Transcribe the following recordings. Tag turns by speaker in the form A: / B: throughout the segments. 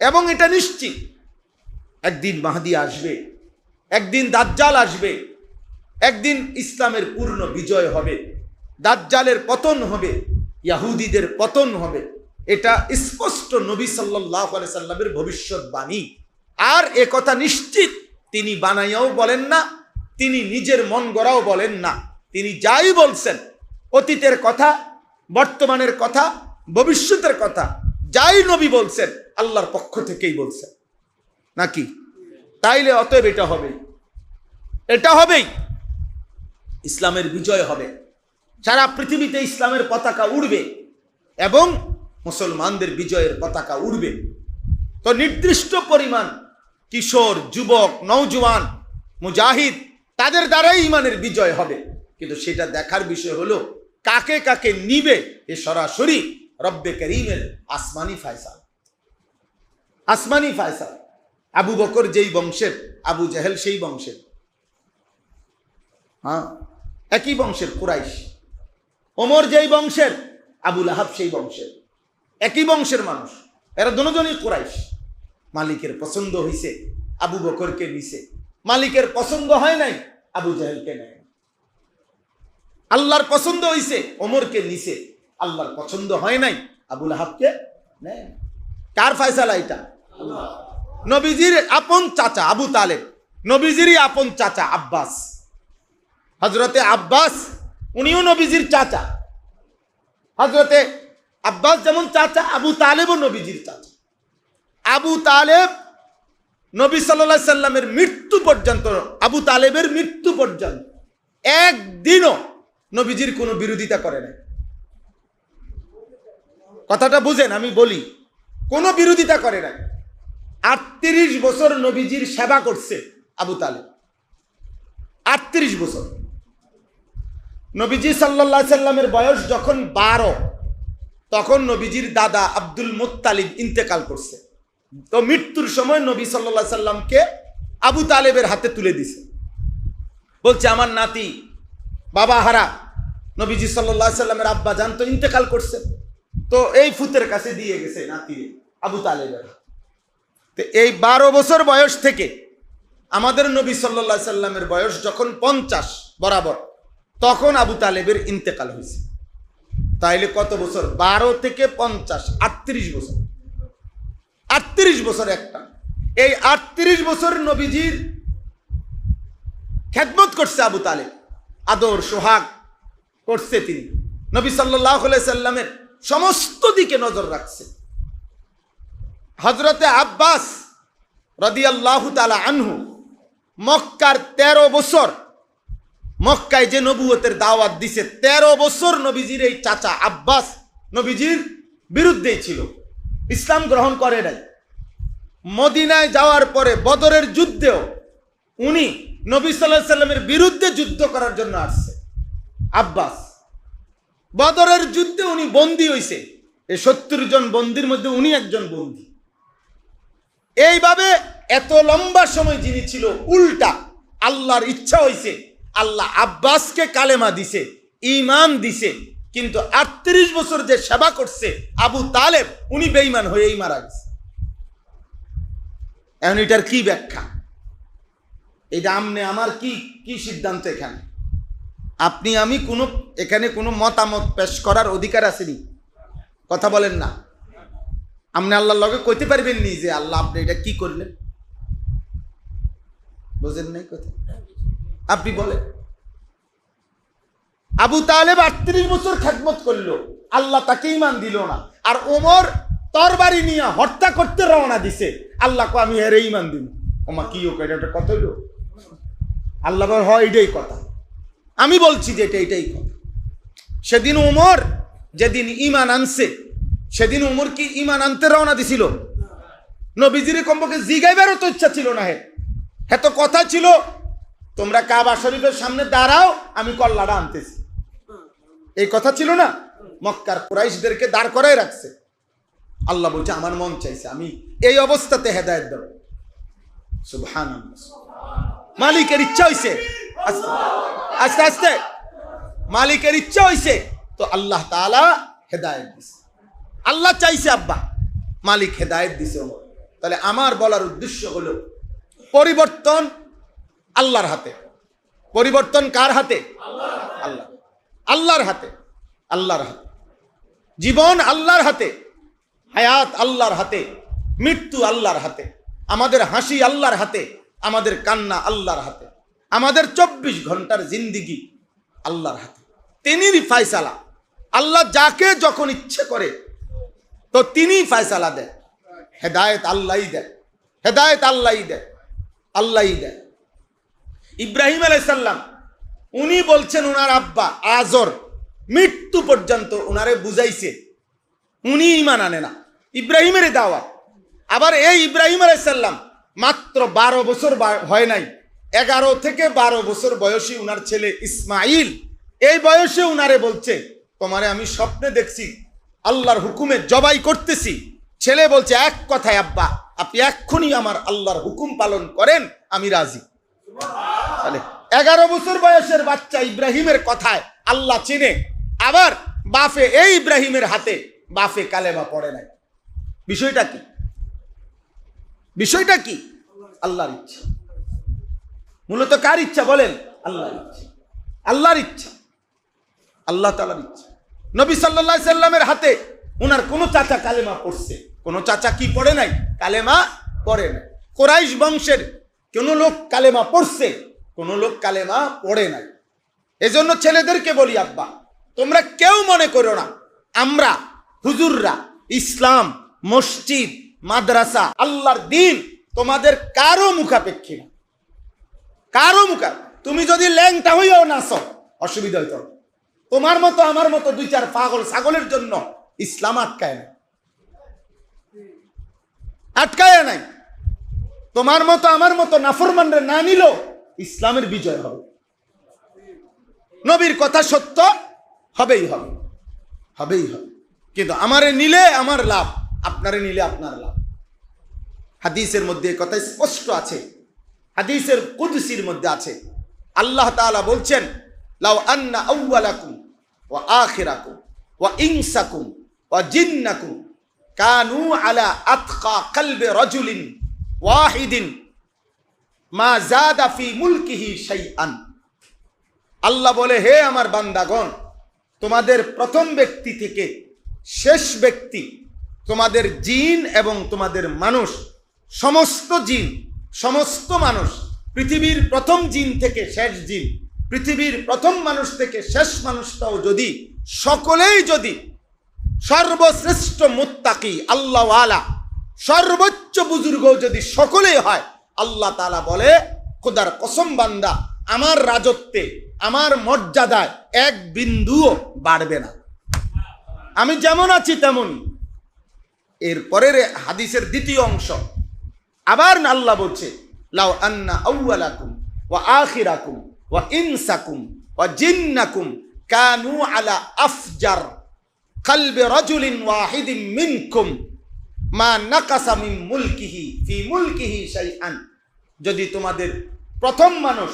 A: এবং এটা নিশ্চিত একদিন মাহদী আসবে, একদিন দাজ্জাল আসবে, একদিন ইসলামের পূর্ণ বিজয় হবে, দাজ্জালের পতন হবে, ইহুদিদের পতন হবে। এটা স্পষ্ট নবী সাল্লাল্লাহু আলাইহি সাল্লামের ভবিষ্যৎবাণী। আর এ কথা নিশ্চিত তিনি বানাইয়াও বলেন না, তিনি নিজের মন গড়াও বলেন না। তিনি যাই বলছেন, অতীতের কথা, বর্তমানের কথা, ভবিষ্যতের কথা, যাই নবী বলছেন আল্লাহর পক্ষ থেকেই বলছেন, নাকি? তাইলে অতএব এটা হবেই, ইসলামের বিজয় হবে, সারা পৃথিবীতে ইসলামের পতাকা উড়বে এবং মুসলমানদের বিজয়ের পতাকা উড়বে। তো নির্দিষ্ট পরিমাণ কিশোর, যুবক, নওজোয়ান, মুজাহিদ, তাদের দ্বারাই ইমানের বিজয় হবে। কিন্তু সেটা দেখার বিষয় হলো কাকে কাকে নিবে, এ সরাসরি রব্বে করিমের আসমানি ফয়সালা। আসমানি ফয়সালা। আবু বকর যেই বংশের, আবু জাহেল সেই বংশের, একই বংশের কুরাইশ। ওমর যেই বংশের, আবু লাহাব সেই বংশের, একই বংশের মানুষ, এরা দুজনই কুরাইশ। মালিকের পছন্দ হইছে, আবু বকরকে নিছে। মালিকের পছন্দ হয় নাই, আবু জাহেলকে নেয়। আল্লাহর পছন্দ হইছে, ওমরকে নিছে। আল্লাহর পছন্দ হয় নাই, আবু লাহাবকে নেয়। কার ফয়সালা এটা? নবীজির আপন চাচা আবু তালেব, নবীজিরই আপন চাচা আব্বাস, হযরতে আব্বাস, উনিও নবীজির চাচা। হযরতে আব্বাস যেমন চাচা, আবু তালেবও নবীজির চাচা। আবু তালেব নবী সাল্লাল্লাহু আলাইহি সাল্লামের মৃত্যু পর্যন্ত, আবু তালেবের মৃত্যু পর্যন্ত একদিনও নবীজির কোনো বিরোধিতা করে নাই। কথাটা বুঝেন, আমি বলি, কোনো বিরোধিতা করে নাই। 38 বছর নবীজির সেবা করছে আবু তালেব, 38 বছর। নবীজি সাল্লাল্লাহু আলাইহি সাল্লামের বয়স যখন 12, তখন নবীজির দাদা আব্দুল মুত্তালিব ইন্তেকাল করছে। তো মৃত্যুর সময় নবী সাল্লাল্লাহু আলাইহি সাল্লামকে আবু তালেবের হাতে তুলে দিছে, বলছে আমার নাতি বাবা হারা। নবীজি সাল্লাল্লাহু আলাইহি সাল্লামের আব্বা জান তো ইন্তেকাল করছে, তো এই ফুতের কাছে দিয়ে গেছে নাতি আবু তালেবের। তো এই 12 বছর বয়স থেকে আমাদের নবী সাল্লাল্লাহু আলাইহি সাল্লামের বয়স যখন 50 বরাবর, তখন আবু তালেবের ইন্তেকাল হয়েছে। তাইলে কত বছর? 12 থেকে 50, 38 বছর। 38 বছর একটা। এই 38 বছর নবীজির খেদমত করছে আবু তালেব, আদর সোহাগ করছে তিনি। নবী সাল্লাল্লাহু আলাইহি সাল্লামের সমস্ত দিকে নজর রাখছে। হযরতে আব্বাস রাদিয়াল্লাহু তাআলা আনহু মক্কার 13 বছর, মক্কায় যে নবুয়তের দাওয়াত দিছে, 13 বছর নবীজির এই চাচা আব্বাস নবীজির বিরুদ্ধেই ছিল, ইসলাম গ্রহণ করে নাই। মদিনায় যাওয়ার পরে বদরের যুদ্ধেও উনি নবী সাল্লাল্লাহু আলাইহি সাল্লামের বিরুদ্ধে যুদ্ধ করার জন্য আসছে আব্বাস। বদরের যুদ্ধে উনি বন্দী হইছে, এই 70 জন বন্দীর মধ্যে উনি একজন বন্দী। এইভাবে এত লম্বা সময় যিনি ছিল, উল্টা আল্লাহর ইচ্ছা হইছে, আল্লাহ আব্বাসকে কালেমা দিছে, ঈমান দিছে, কিন্তু 38 বছর যে সেবা করছে আবু তালেব, উনি বেঈমান হয়েই মারা গেছে। এখন এটার কি ব্যাখ্যা? এটা আমনে আমার কি সিদ্ধান্ত? এখানে আপনি আমি এখানে কোনো মতামত পেশ করার অধিকার আসেনি। কথা বলেন না। আপনি আল্লাহর লগে কইতে পারবেন নি যে আল্লাহ আপনি এটা কি করলেন? বুঝেন নাই কথা? আপনি বলেন। আবু তালেব 38 বছর খেদমত করলো, আল্লাহ তাকে ঈমান দিল না। আর ওমর তরবারি নিয়ে হত্যা করতে রওনা দিছে, আল্লাহ কো আমি এর ঈমান দিব। ওমা কি ও কইটা একটা কথা হইলো? আল্লাহ বলে হয় এটাই কথা, আমি বলছি যে এটাই কথা। সেদিন ওমর যেদিন ঈমান আনছে, সেদিন ওমর কি ঈমান আনতে রওনা দিছিল? নবীজির কমপক্ষে জিগাইবারও তো ইচ্ছা ছিল না। হ্যাঁ তো কথা ছিল, তোমরা কাবা শরীফের সামনে দাঁড়াও, আমি কল্লাটা আনতেছি, এই কথা ছিল না? মক্কার কুরাইশদেরকে দাঁড় করাই রাখছে। আল্লাহ বলছে আমার মন চাইছে আমি এই অবস্থাতে হেদায়েত দেব। সুবহানাল্লাহ। মালিকের ইচ্ছা হইছে, আস্তে আস্তে মালিকের ইচ্ছা হইছে, তো আল্লাহ তাআলা হেদায়েত দিছে। আল্লাহ চাইছে আব্বা, মালিক হেদায়েত দিছে। তাহলে আমার বলার উদ্দেশ্য হলো পরিবর্তন আল্লাহর হাতে। পরিবর্তন কার হাতে? আল্লাহ, আল্লাহর হাতে, আল্লাহর হাতে। জীবন আল্লাহর হাতে, হায়াত আল্লাহর হাতে, মৃত্যু আল্লাহর হাতে, আমাদের হাসি আল্লাহর হাতে, আমাদের কান্না আল্লাহর হাতে, আমাদের 24 ঘন্টার জিন্দিগি আল্লাহর হাতে। তিনিই ফয়সালা। আল্লাহ যাকে যখন ইচ্ছে করে তো তিনিই ফয়সালা দেয়। হেদায়েত আল্লাহই দেয়, হেদায়েত আল্লাহই দেয়, আল্লাহই দেয়। ইব্রাহিম আলাইহিস সালাম উনি বলছেন ওনার আব্বা আজর মৃত্যু পর্যন্ত ওনারে বুঝাইছে, উনি ঈমান আনে না, ইব্রাহিমের দাওয়াত। আবার এই ইব্রাহিম আলাইহিস সালাম মাত্র 12 বছর হয় নাই, 11 থেকে 12 বছর বয়সী উনার ছেলে ইসমাইল এই বয়সে উনারে বলছে তোমারে আমি স্বপ্নে দেখছি আল্লাহর হুকুমে জবাই করতেছি। ছেলে বলছে এক কথায় আব্বা আপনি এক্ষুনি আমার আল্লাহর হুকুম পালন করেন, আমি রাজি। 11 বছর বয়সের বাচ্চা ইব্রাহিমের কথায় আল্লাহ চিনে। আবার বাফে এই ইব্রাহিমের হাতে বাফে কালেমা পড়ে নাই। বিষয়টা কি? বিষয়টা কি? আল্লাহর ইচ্ছা। মূলত কার ইচ্ছা বলেন? আল্লাহর ইচ্ছা, আল্লাহর ইচ্ছা, আল্লাহ তাআলার ইচ্ছা। নবী সাল্লাল্লাহু আলাইহি সাল্লামের হাতে ওনার কোন চাচা কালেমা পড়ছে? কোন চাচা কি পড়ে নাই? কালেমা পড়ে নাই। কুরাইশ বংশের কোন লোক কালেমা পড়ছে? কোন লোক কালেমা পড়ে নাই। এজন্য ছেলেদেরকে বলি আব্বা তোমরা কেউ মনে করো না আমরা হুজুররা ইসলাম, মসজিদ, মাদ্রাসা, আল্লাহর দ্বীন তোমাদের কারো মুখাপেক্ষী না, কারো মুখা। তুমি যদি ল্যাংটা হইয়াও নাচো অসুবিধা হইতো, তোমার মতো আমার মতো 2-4 পাগল ছাগলের জন্য ইসলাম আটকায় না, আটকায় নাই। তোমার মতো আমার মতো নাফরমানরে না নিল ইসলামের বিজয় হবে। নবীর কথা সত্য হবেই হবে, হবেই হবে। কিন্তু আমারে নিলে আমার লাভ, আপনারে নিলে আপনার লাভ। হাদিসের মধ্যে কথা স্পষ্ট আছে, হাদিসের কুদসির মধ্যে আছে। আল্লাহ তাআলা বলছেন লাউ আন্না আউওয়ালাকুম ওয়া আখিরাকুম ওয়া ইনসাকুম ওয়া জিন্নাকুম কানু আলা আতকা কলবি রাজুলিন ওয়াহিদিন মা যাদা ফি মুলকিহি শাইআন। আল্লাহ বলে হে আমার বান্দাগণ তোমাদের প্রথম ব্যক্তি থেকে শেষ ব্যক্তি, তোমাদের জিন এবং তোমাদের মানুষ, সমস্ত জিন সমস্ত মানুষ, পৃথিবীর প্রথম জিন থেকে শেষ জিন, পৃথিবীর প্রথম মানুষ থেকে শেষ মানুষটাও যদি সকলেই যদি সর্বশ্রেষ্ঠ মুত্তাকি আল্লাহওয়ালা সর্বোচ্চ বুজুর্গ যদি সকলেই হয়, আল্লাহ তাআলা বলে খোদার কসম বান্দা আমার রাজত্বে আমার মর্যাদায় এক বিন্দুও বাড়বে না, আমি যেমন আছি তেমনই। এরপরের হাদিসের দ্বিতীয় অংশ আবার আল্লাহ বলছে লাউ আন্না আউওয়ালাকুম ওয়া আখিরাকুম ওয়া ইনসাকুম ওয়া জিন্নাকুম কানু আলা আফজার কলবি রাজুলিন ওয়াহিদিন মিনকুম মা নাকাসা মিন মুলকিহি ফি মুলকিহি শাইআন। যদি তোমাদের প্রথম মানুষ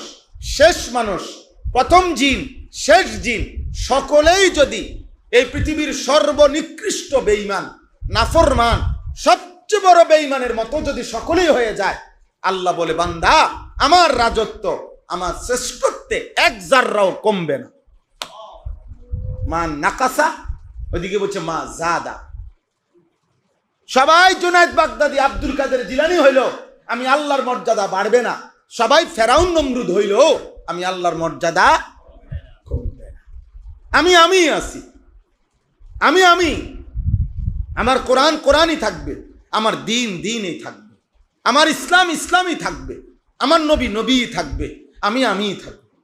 A: শেষ মানুষ, প্রথম জিন শেষ জিন সকলেই যদি এই পৃথিবীর সর্বনিকৃষ্ট বেঈমান নাফরমান সবচেয়ে বড় বেঈমানের মতো যদি সকলেই হয়ে যায়, আল্লাহ বলে বান্দা আমার রাজত্ব আমার শ্রেষ্ঠত্বে এক জাররাও কমবে না। মা নাকাসা, ওইদিকে বলছে মা জাদা। সবাই জুনায়েদ বাগদাদি আব্দুল কাদের জিলানী হইল আমি আল্লাহর মর্যাদা বাড়বে না, সবাই ফেরাউন নমরুদ হইল আমি আল্লাহর মর্যাদা কমবে না। আমি আছি, আমি আমার কোরআন কোরআনই থাকবে, আমার দিন দিনই থাকবে, আমার ইসলাম ইসলামই থাকবে, আমার নবী নবীই থাকবে, আমিই থাকবে।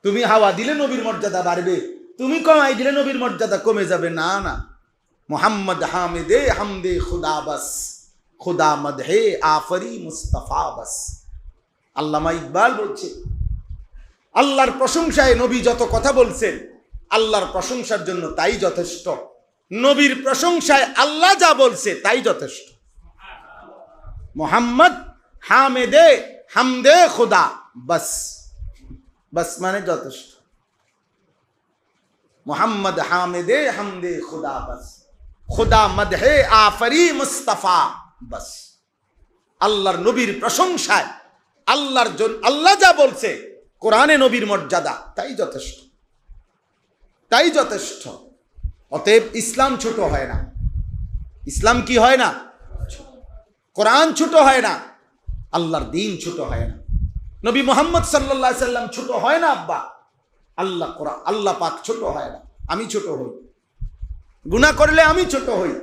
A: তুমি হাওয়া দিলে নবীর মর্যাদা বাড়বে, তুমি কমাই দিলে নবীর মর্যাদা কমে যাবে। না না, মোহাম্মদ হামিদে হামদে খুদা বাস, খুদা মদহে আফরি মুস্তাফা বাস। আল্লামা ইকবাল বলছে আল্লাহর প্রশংসায় নবী যত কথা বলছেন আল্লাহর প্রশংসার জন্য তাই যথেষ্ট, নবীর প্রশংসায় আল্লাহ যা বলছে তাই যথেষ্ট। মোহাম্মদ হামিদে হামদে খুদা বাস, বাস মানে যথেষ্ট। মোহাম্মদ হামিদে হামদে খুদা বাস, খুদা মদহে আফরি মুস্তাফা বাস আল্লাহর নবীর প্রশংসায়, আল্লাহর জন্য আল্লাহ যা বলছে, কোরআনে নবীর মর্যাদা, তাই যথেষ্ট, তাই যথেষ্ট। অতএব ইসলাম ছোট হয় না। ইসলাম কি হয় না? কোরআন ছোট হয় না, আল্লাহর দ্বীন ছোট হয় না, নবী মুহাম্মদ সাল্লাল্লাহু আলাইহি সাল্লাম ছোট হয় না আব্বা। আল্লাহ কোরআন, আল্লাহ পাক ছোট হয় না। আমি ছোট হই, গুনাহ করলে আমি ছোট হই,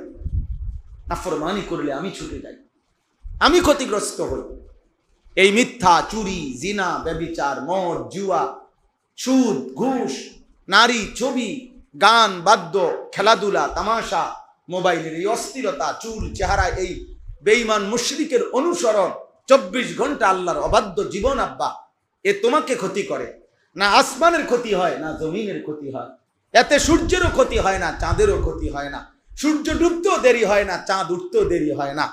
A: নাফরমানি করলে আমি ছুটে যাই, আমি ক্ষতিগ্রস্ত হই। এই মিথ্যা, চুরি, জিনা, ব্যভিচার, মদ, জুয়া, সুদ, ঘুষ, নারী, ছবি, গান, বাদ্য, খেলাধুলা, তামাশা, মোবাইলের এই অস্থিরতা, চুল, চেহারা, এই বেঈমান মুশরিকের অনুসরণ, 24 ঘন্টা আল্লাহর অবাধ্য জীবন আব্বা, এ তোমাকে ক্ষতি করে না। আসমানের ক্ষতি হয় না, জমিনের ক্ষতি হয়। এতে সূর্যেরও ক্ষতি হয় না, চাঁদেরও ক্ষতি হয় না। সূর্য ডুবতেও দেরি হয় না, চাঁদ উঠতেও দেরি হয় না,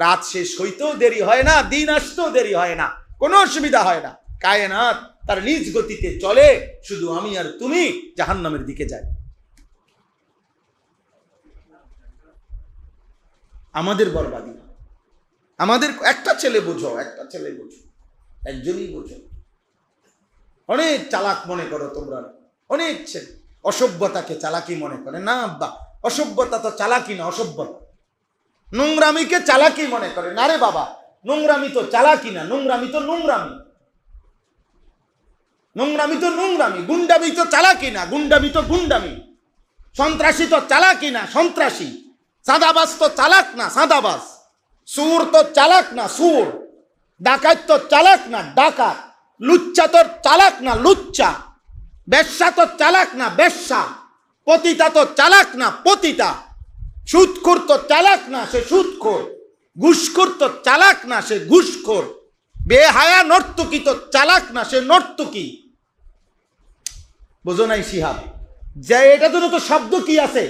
A: রাত শেষ হইতেও দেরি হয় না, দিন আসতেও দেরি হয় না, কোনো অসুবিধা হয় না। কায়নাত তার নিজ গতিতে চলে, শুধু আমি আর তুমি জাহান্নামের দিকে যাই। আমাদের বরবাদি, আমাদের একটা ছেলে বোঝো, একটা ছেলে বোঝো, একজনই বোঝো। অনেক চালাক মনে করো তোমরা, অনেক ছেলে অসভ্যতাকে চালাকি মনে করে। না আব্বা, অসভ্যতা তো চালাকি না, অসভ্যতা। নোংরামিকে চালাকি মনে করে। না রে বাবা, নোংরামি তো চালাকি না, নোংরামি তো নোংরামি, নোংরামি তো নোংরামি। গুন্ডামি তো চালাকি না, গুন্ডামি তো গুন্ডামি। সন্ত্রাসী তো চালাকি না, সন্ত্রাসী। সাদাবাজ তো চালাক না, সাদাবাজ। সুর তো চালাক না, সুর। ডাকাত তো চালাক না, ডাকাত। লুচ্চা তো চালাক না, লুচ্চা। বেশ্যা তো চালাক না, বেশ্যা। পতিতা তো চালাক না, পতিতা। সুদখোর তো চালাক না, সে সুদখোর। ঘুষখোর তো চালাক না, সে ঘুষখোর। বেহায়া নর্তকী তো চালাক না, সে নর্তকী। বোঝো নাই শিহাব? যে এটা তো শব্দ কি আছে,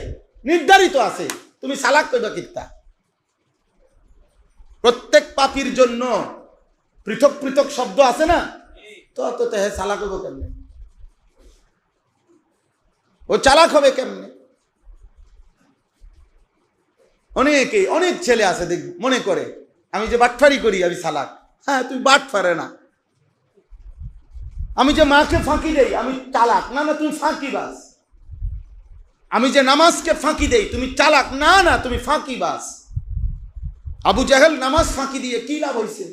A: নির্ধারিত আছে। তুমি চালাক কইবা কিতা? প্রত্যেক পাপীর জন্য পৃথক পৃথক শব্দ আছে না? তো হে চালাক হবো কেমনে? ও চালাক হবে কেমনে? অনেক ছেলে আছে দেখ, মনে করে আমি যে বাটফারি করি আমি চালাক। হ্যাঁ, তুমি বাটফারে না। আমি যে মাকে ফাঁকি দেই আমি চালাক। না না, তুমি ফাঁকিবাজ। আমি যে নামাজকে ফাঁকি দেই তুমি চালাক। না না, তুমি ফাঁকিবাজ। আবু জাহেল নামাজ ফাঁকি দিয়ে কি লাভ হয়েছে?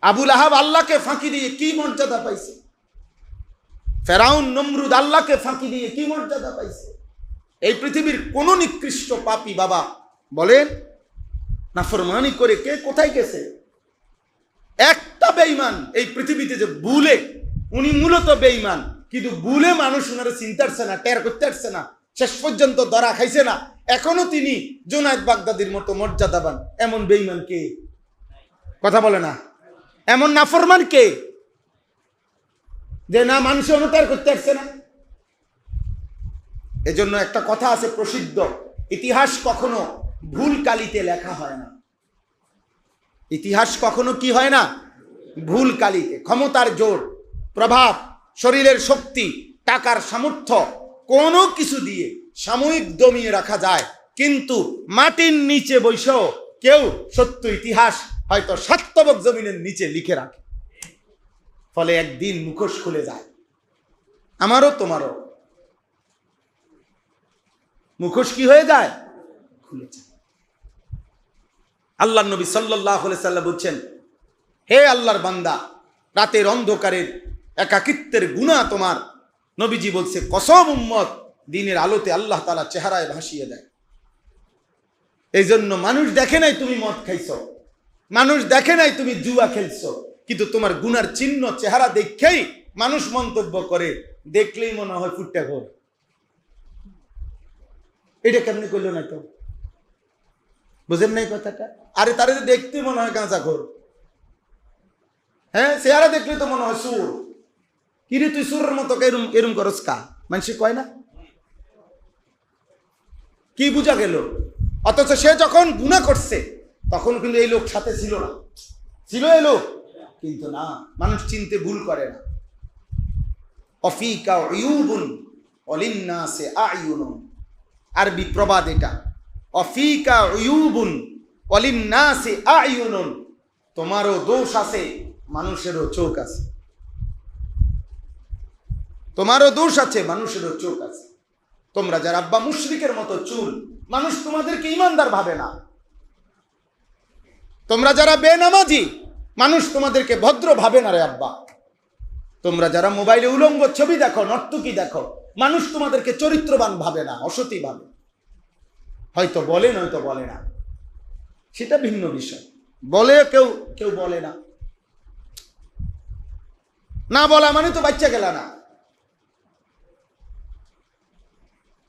A: আবুল আহাব আল্লাহকে ফাঁকি দিয়ে কি মর্যাদা পাইছে? ফেরাউন নমরুদ আল্লাহকে ফাঁকি দিয়ে কি মর্যাদা পাইছে? এই পৃথিবীর কোন নিকৃষ্ট পাপী বাবা বলেন নাফরমানি করে কে কোথায় গেছে? একটা বেঈমান এই পৃথিবীতে যে বুলে, উনি মূলত বেঈমান, কিন্তু বুলে মানুষ উনারে চিনতে পারছে না, টের করতে পারছে না, শেষ পর্যন্ত ধরা খাইছে না। এখনো তিনি জুনায়েদ বাগদাদির মতো মর্যাদাবান। এমন বেঈমান কে? কথা বলে না। এমন নাফরমান কে যে না মানুষ অনুতার করতে পারছে না? এজন্য একটা কথা আছে প্রসিদ্ধ, ইতিহাস কখনো ভুল কালিতে লেখা হয় না। ইতিহাস কখনো কি হয় না? ভুল কালিতে। ক্ষমতার জোর, প্রভাব, শরীরের শক্তি, টাকার সামর্থ্য, কোনো কিছু দিয়ে সাময়িক দমিয়ে রাখা যায়, কিন্তু মাটির নিচে বসেও কেউ সত্য ইতিহাস হয়তো সাতবক জমিনের নিচে লিখে রাখে। ফলে একদিন মুখোশ খুলে যায়। আমারও তোমারও মুখোশ কি হয়ে যায়? খুলে যায়। আল্লাহ নবী সাল্লাল্লাহু আলাইহি সাল্লাম বলছেন, হে আল্লাহর বান্দা, রাতের অন্ধকারের একাকিত্বের গুনাহ তোমার। নবীজি বলছে, কসম উম্মত, দিনের আলোতে আল্লাহ তাআলা চেহারায় ভাসিয়ে দেয়। এই জন্য মানুষ দেখে নাই তুমি মদ খাইছো, মানুষ দেখে নাই তুমি জুয়া খেলছো, কিন্তু তোমার গুনার চিহ্ন চেহারা দেখেই মানুষ মন্তব্য করে, দেখলেই মনে হয় ফুটটা ঘর। এটা কেমনি করলো না তো? বুঝেন নাই কথাটা? আরে তারে দেখতে মনে হয় গাঁজা ঘর। হ্যাঁ, চেহারা দেখলে তো মনে হয় সুর। কিরে তুই সুরের মতো এরম এরম করস কা? মানুষ কয় না? কি বুঝা গেল? অথচ সে যখন গুনাহ করছে তখন কিন্তু এই লোক সাথে ছিল না। ছিল এই লোক, কিন্তু না, মানুষ চিনতে ভুল করে না। অফিকা উয়ুবুন ওয়ালিন্নাসি আয়ুনুন, আরবি প্রবাদ এটা। অফিকা উয়ুবুন ওয়ালিন্নাসি আ'য়ুনুন, তোমারও দোষ আছে, মানুষেরও চোখ আছে। তোমারও দোষ আছে, মানুষেরও চোখ আছে। তোমরা যারা আব্বা মুশরিকের মতো চুল, মানুষ তোমাদেরকে ইমানদার ভাবে না। তোমরা যারা বেনামাজি, মানুষ তোমাদেরকে ভদ্র ভাবে না রে আব্বা। তোমরা যারা মোবাইলে উলঙ্গ ছবি দেখো, নর্তকী দেখো, মানুষ তোমাদেরকে চরিত্রবান ভাবে না, অসতী ভাবে। হয়তো বলে, নয়তো বলে না, সেটা ভিন্ন বিষয়। বলে কেউ, কেউ বলে না। না বলা মানে তো বাচ্চা গেলা না।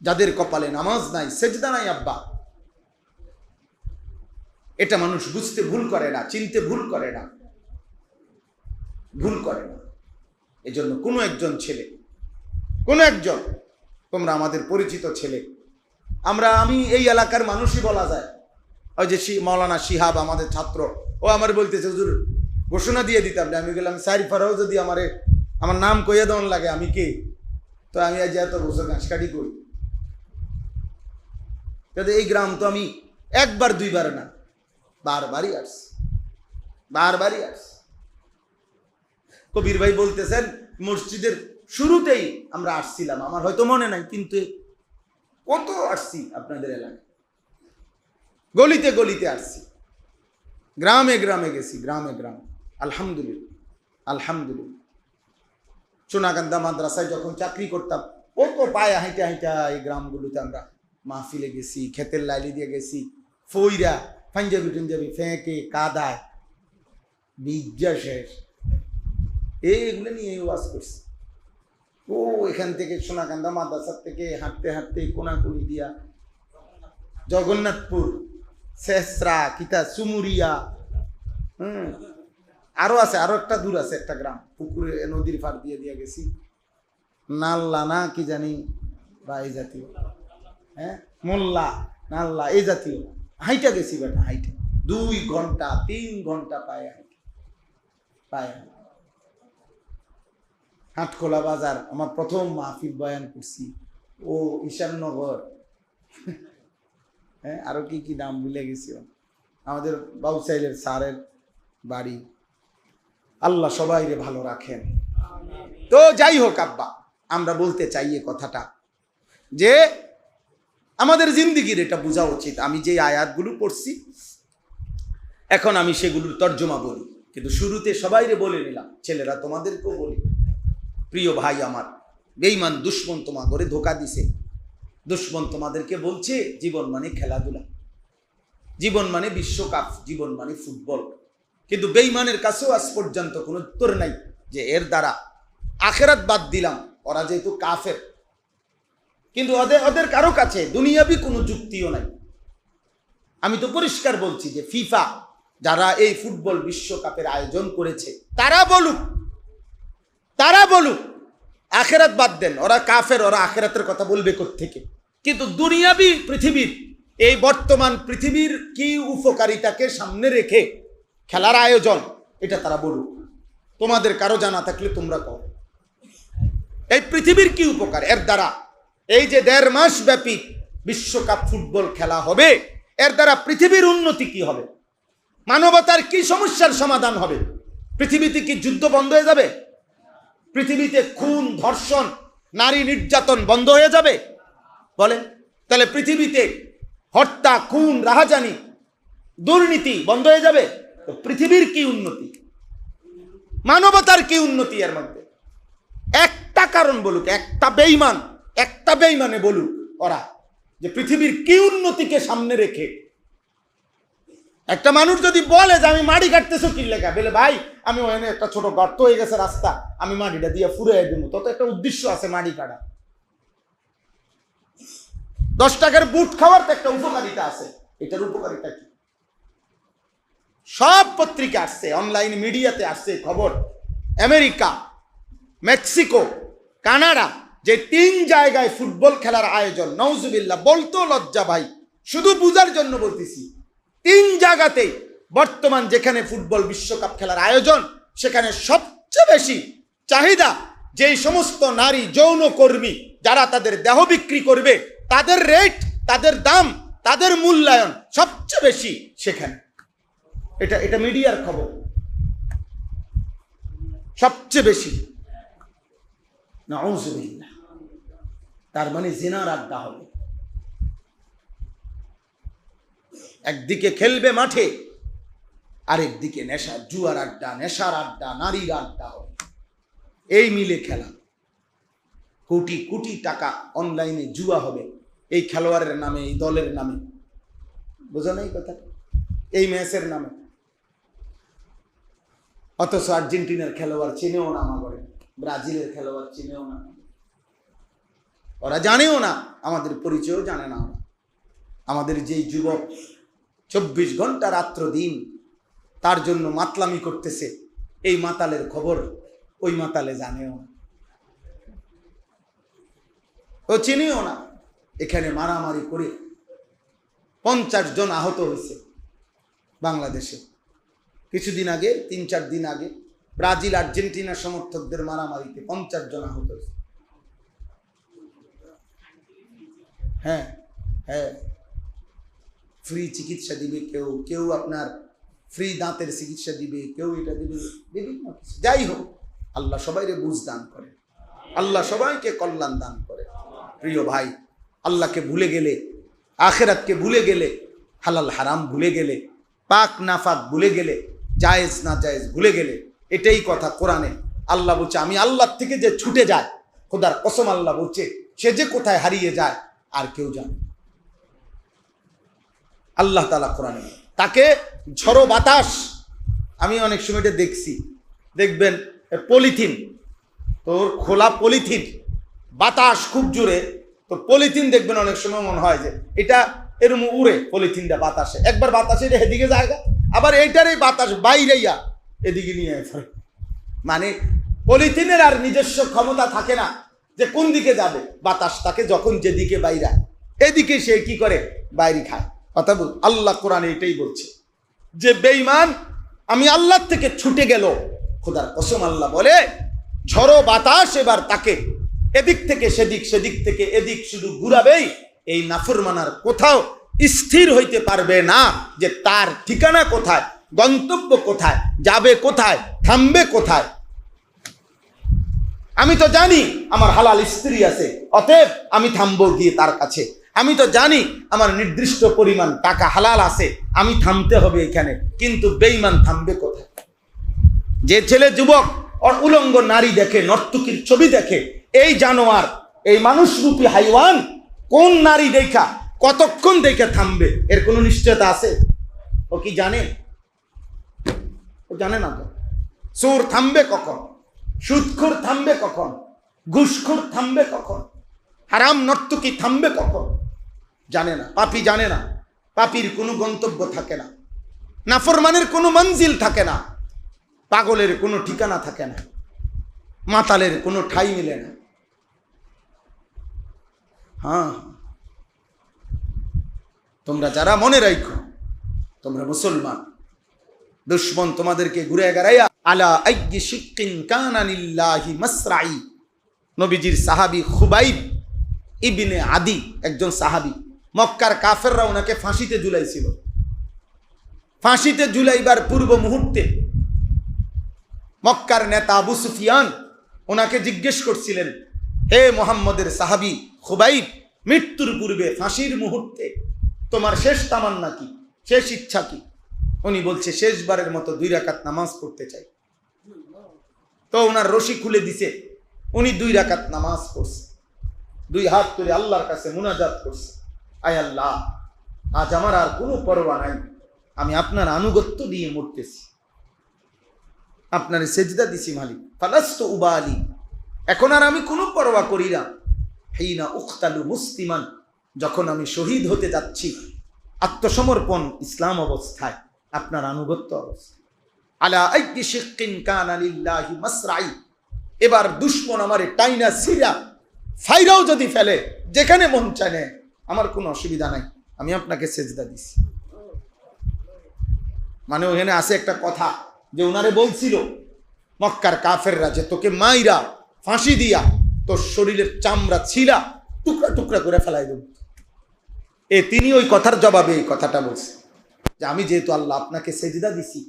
A: যাদের কপালে নামাজ নাই, সেজদা নাই আব্বা, এটা মানুষ বুঝতে ভুল করে না, চিনতে ভুল করে না, ভুল করে না। এজন্য কোনো একজন ছেলে, কোনো একজন, তোমরা আমাদের পরিচিত ছেলে, আমি এই এলাকার মানুষই বলা যায়। ওই যে মাওলানা শিহাব আমাদের ছাত্র, ও আমার বলতেছে হুজুর ঘোষণা দিয়ে দিতাম না। আমি গেলাম সারিফারাও যদি আমার নাম কইয়া দেওয়ান লাগে, আমি কে? তো আমি আজ এত বছর ঘাস কাটি করি। এই গ্রাম তো আমি একবার দুইবার না, বারবারই আসছি, বারবারই আসছি। কবির ভাই বলতেছেন মসজিদের শুরুতেই আমরা আসছিলাম, আমার হয়তো মনে নাই, কিন্তু কত আসছি আপনাদের এলাকায়, গলিতে গলিতে আসছি, গ্রামে গ্রামে গেছি, গ্রামে গ্রামে। আলহামদুলিল্লাহ, আলহামদুলিল্লাহ। সোনাকান্দা মাদ্রাসায় যখন চাকরি করতাম, কত পায়ে হাইটা হাইটা এই গ্রামগুলোতে আমরা মাহফিলে গেছি, ক্ষেতের লাইলি দিয়ে গেছি, ফইরা পাঞ্জাবি টাঞ্জাবি ফেঁকে কাদায় বিজ্ঞা শেষ, এইগুলো নিয়ে ওয়াজ করছি। ও এখান থেকে সোনাকান্দা মাদ্রাসার থেকে হাঁটতে হাঁটতে কোনাকুনি দিয়া জগন্নাথপুর, শেষরা, কিতা চুমুরিয়া, আরো আছে, আরো একটা দূর আছে একটা গ্রাম, পুকুরে নদীর পাড় দিয়ে দিয়ে গেছি, নাল্লা না কি জানি বা এই জাতীয়, হ্যাঁ মোল্লা নাল্লা এই জাতীয়, হাইটা গেছি বেটা, হাইটা 2 ঘন্টা 3 ঘন্টা পায়ে হাইটা, পায়ে। হাটখোলা বাজার আমার প্রথম মাহফিল বয়ান করছি, ও ঈশাননগর, হ্যাঁ আরো কি কি নাম ভুলে গেছি, আমাদের বাউসাইলের স্যারের বাড়ি। আল্লাহ সবাইরে ভালো রাখেন। তো যাই হোক আব্বা, আমরা বলতে চাই এই কথাটা যে আমাদের জিন্দিগির এটা বোঝা উচিত। আমি যে আয়াতগুলো পড়ছি এখন আমি সেগুলোর তর্জমা বলি, কিন্তু শুরুতে সবাইরে বলে নিলাম, ছেলেরা তোমাদেরকেও বলি, প্রিয় ভাই আমার, বেঈমান দুশ্মন তোমার ঘরে ধোকা দিছে। দুশ্মন তোমাদেরকে বলছে জীবন মানে খেলাধুলা, জীবন মানে বিশ্বকাপ, জীবন মানে ফুটবল। কিন্তু বেঈমানের কাছেও আজ পর্যন্ত কোনো উত্তর নাই যে এর দ্বারা আখেরাত বাদ দিলাম, ওরা যেহেতু কাফের, কিন্তু ওদের কারো কাছে দুনিয়াবি কোনো যুক্তিও নাই। আমি তো পরিষ্কার বলছি যে ফিফা যারা এই ফুটবল বিশ্বকাপের আয়োজন করেছে তারা বলুক আখেরাত বাদ দেন, ওরা কাফের, ওরা আখেরাতের কথা বলবে কোত্থেকে? কিন্তু দুনিয়াবি পৃথিবীর, এই বর্তমান পৃথিবীর কি উপকারিতাকে সামনে রেখে খেলার আয়োজন, এটা তারা বলুক। তোমাদের কারো জানা থাকলে তোমরা কও, এই পৃথিবীর কি উপকার এর দ্বারা? এই যে 1.5 মাস ব্যাপী বিশ্বকাপ ফুটবল খেলা হবে, এর দ্বারা পৃথিবীর উন্নতি কি হবে? মানবতার কি সমস্যার সমাধান হবে? পৃথিবীতে কি যুদ্ধ বন্ধ হয়ে যাবে? পৃথিবীতে খুন, ধর্ষণ, নারী নির্যাতন বন্ধ হয়ে যাবে? বলেন। তাহলে পৃথিবীতে হত্যা, খুন, রাহাজানি, দুর্নীতি বন্ধ হয়ে যাবে? তো পৃথিবীর কি উন্নতি, মানবতার কি উন্নতি এর মধ্যে? একটা কারণ বলুক, একটা বেঈমানে বলুক ওরা যে পৃথিবীর কি উন্নতিকে সামনে রেখে। একটা মানুষ যদি বলে যে আমি মাটি কাটতেছো কি লেখা, বলে ভাই আমি ওখানে একটা ছোট গর্ত হয়ে গেছে রাস্তা, আমি মাটিটা দিয়ে ফুরাই দেবো, তত একটা উদ্দেশ্য আছে মাটি কাটা। 10 টাকার বুট খাওয়ার তো একটা উপকারিতা আছে, এটার উপকারিতা কি? সব পত্রিকা আসছে, অনলাইন মিডিয়াতে আসছে খবর, আমেরিকা, মেক্সিকো, কানাডা, যে 3 জায়গায় ফুটবল খেলার আয়োজন, নাউজুবিল্লাহ, বলতো লজ্জা ভাই, শুধু বুঝার জন্য বলতেছি, 3 জায়গাতেই বর্তমান যেখানে ফুটবল বিশ্বকাপ খেলার আয়োজন, সেখানে সবচেয়ে বেশি চাহিদা যেই সমস্ত নারী যৌনকর্মী যারা তাদের দেহ বিক্রি করবে, তাদের রেট, তাদের দাম, তাদের মূল্যায়ন সবচেয়ে বেশি সেখানে। এটা এটা মিডিয়ার খবর। সবচেয়ে বেশি নাউযুবিল্লাহ। তার মানে জিনার আড্ডা হবে। একদিকে খেলবে মাঠে, আরেকদিকে নেশা, জুয়ার আড্ডা, নেশার আড্ডা, নারীর আড্ডা হবে। এই মিলে খেলা। কোটি কোটি টাকা অনলাইনে জুয়া হবে এই খেলোয়াড়ের নামে, এই দলের নামে। বোঝা নাই কথা? এই ম্যাচের নামে। অথচ আর্জেন্টিনার খেলোয়াড় চিনেও না আমাদের, ব্রাজিলের খেলোয়াড় চিনেও না, ওরা জানেও না, আমাদের পরিচয়ও জানে না। আমাদের যেই যুবক 24 ঘন্টা রাত্র দিন তার জন্য মাতলামি করতেছে, এই মাতালের খবর ওই মাতালে জানেও না, ও চিনিও না। এখানে মারামারি করে 50 জন আহত হয়েছে বাংলাদেশে। কিছুদিন আগে, 3-4 দিন আগে ব্রাজিল আর্জেন্টিনা সমর্থকদের মারামারিতে 50 জন আহত হয়েছে। হ্যাঁ হ্যাঁ, ফ্রি চিকিৎসা দিবে কেউ, কেউ আপনার ফ্রি দাঁতের চিকিৎসা দিবে, কেউ এটা দিবে, বিভিন্ন কিছু। যাই হোক, আল্লাহ সবাইকে বুঝ দান করে, আল্লাহ সবাইকে কল্যাণ দান করে। প্রিয় ভাই, আল্লাহকে ভুলে গেলে, আখিরাতকে ভুলে গেলে, হালাল হারাম ভুলে গেলে, পাক নাফাক ভুলে গেলে, জায়েজ না জায়েজ ভুলে গেলে, এটাই কথা কোরআনে আল্লাহ বলছে, আমি আল্লাহ থেকে যে ছুটে যায়, খোদার কসম আল্লাহ বলছে, সে যে কোথায় হারিয়ে যায় আর কেউ জানে। আল্লাহ তাআলা কোরআনে তাকে ঝড়ো বাতাস, আমি অনেক সময় এটা দেখছি, দেখবেন পলিথিন, তোর খোলা পলিথিন, বাতাস খুব জোরে, তো পলিথিন দেখবেন অনেক সময় মনে হয় যে এটা এরম উড়ে, পলিথিনটা বাতাসে, একবার বাতাসে এদিকে জায়গা, আবার এইটারই বাতাস বাইরেইয়া এদিকে নিয়ে ফেলে। মানে পলিথিনের আর নিজস্ব ক্ষমতা থাকে না যে কোন দিকে যাবে, বাতাস তাকে যখন যেদিকে বাইরা, এদিকে সে কি করে, বাইরে খায়। কথা বল, আল্লাহ কোরআনে এটাই বলছে যে বেঈমান আমি আল্লাহ থেকে ছুটে গেল, খোদার কসম আল্লাহ বলে ঝড়ো বাতাস এবার তাকে এদিক থেকে সেদিক, সেদিক থেকে এদিক শুধু ঘুরাবেই। এই নাফরমানার কোথাও স্থির হইতে পারবে না যে তার ঠিকানা কোথায়, গন্তব্য কোথায়, যাবে কোথায়, থামবে কোথায়। আমি তো জানি আমার হালাল স্ত্রী আছে, অতএব আমি থামবো গিয়ে তার কাছে। আমি তো জানি আমার নির্দিষ্ট পরিমাণ টাকা হালাল আছে, আমি থামতে হবে এখানে। কিন্তু বেঈমান থামবে কোথায়? যে ছেলে যুবক উলঙ্গ নারী দেখে, নর্তকীর ছবি দেখে, এই জানোয়ার, এই মানুষরূপী হাইওয়ান কোন নারী দেখা কতক্ষণ দেখে থামবে, এর কোনো নিশ্চয়তা আছে? ও কি জানে? ও জানে না তো। সুর থামবে কখন? সুদখোর থামবে কখন? ঘুষখোর থামবে কখন? হারাম নর্তকী থামবে কখন? জানে না। পাপী জানে না। পাপীর কোনো গন্তব্য থাকে না, নাফরমানের কোনো মঞ্জিল থাকে না, পাগলের কোনো ঠিকানা থাকে না, মাতালের কোনো ঠাঁই মিলে না। হ্যাঁ, তোমরা যারা মনে রাখো তোমরা মুসলমান, দুশ্মন তোমাদেরকে ঘুরে গড়াইয়া আলা আইয়ি শিক্কিন কানা লিল্লাহি মাসরাই। নবীজির সাহাবী খুবাইব ইবনে আদি একজন সাহাবী, মক্কার কাফেররা ওনাকে ফাঁসিতে ঝুলাইছিল। ফাঁসিতে ঝুলাইবার পূর্ব মুহূর্তে মক্কার নেতা আবু সুফিয়ান ওনাকে জিজ্ঞেস করছিলেন, হে মুহাম্মদের সাহাবী খুবাইব, মৃত্যুর পূর্বে ফাঁসির মুহূর্তে তোমার শেষ তামান্না কি, শেষ ইচ্ছা কি? উনি বলছে, শেষবারের মতো 2 রাকাত নামাজ পড়তে চাই। তো ওনার রশি খুলে দিছে, উনি 2 রাকাত নামাজ পড়ছে, 2 হাত তুলে আল্লাহর কাছে মুনাজাত করছে, আয় আল্লাহ, আজ আমার আর কোনো পরোয়া নাই, আমি আপনার আনুগত্য দিয়ে মরতেছি, আপনার সেজদা দিছি মালিক, ফালাস্তু উবালি, এখন আর আমি কোনো পরোয়া করি না। হিনা উকতালু মুসলিমান, যখন আমি শহীদ হতে যাচ্ছি, আত্মসমর্পণ ইসলাম অবস্থায়, আপনার আনুগত্য অবস্থায়। আলা আইয়ি শিক্কিন কানা লিল্লাহি মাসরাই। এবার দুশমন আমারে টাইনা সিরা ফাইরাও যদি ফেলে, যেখানে মন চায়, আমার কোনো অসুবিধা নাই, আমি আপনাকে সেজদা দিছি। মানে ওখানে আছে একটা কথা যে ওনারে বলছিল মক্কার কাফেররা যে তোকে মাইরা ফাঁসি দিয়া তোর শরীরের চামড়া ছিলা টুকরা টুকরা করে ফেলাই দেব। তিনি ওই কথার জবাবে এই কথাটা বলছে যে যে আমি যেহেতু আল্লাহ আপনাকে সেজদা দিছি,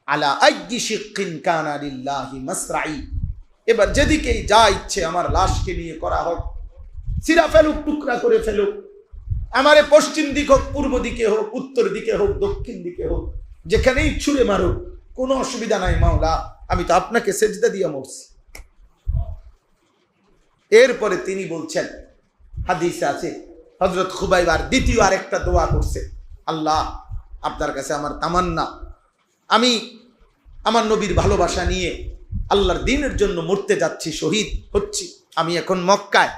A: আলা আইয়ি শিক্কিন কানা লিল্লাহি মাসরাই, এবার যেদিকেই যা ইচ্ছে আমার লাশকে নিয়ে করা হোক, সিরা ফেলুক, টুকরা করে ফেলুক, আমারে পশ্চিম দিক হোক, পূর্ব দিকে হোক, উত্তর দিকে হোক, দক্ষিণ দিকে হোক, যেখানেই ছুঁড়ে মারুক, কোনো অসুবিধা নাই মাওলা, আমি তো আপনাকে সেজদা দিয়ে মরছি। এরপরে তিনি বলছেন, হাদিসে আছে, হযরত খুবাইব আর দ্বিতীয় আরেকটা দোয়া করছে, আল্লাহ আপনার কাছে আমার তামান্না, আমি আমার নবীর ভালোবাসা নিয়ে আল্লাহর দ্বীনের জন্য মরতে যাচ্ছি, শহীদ হচ্ছি। আমি এখন মক্কায়,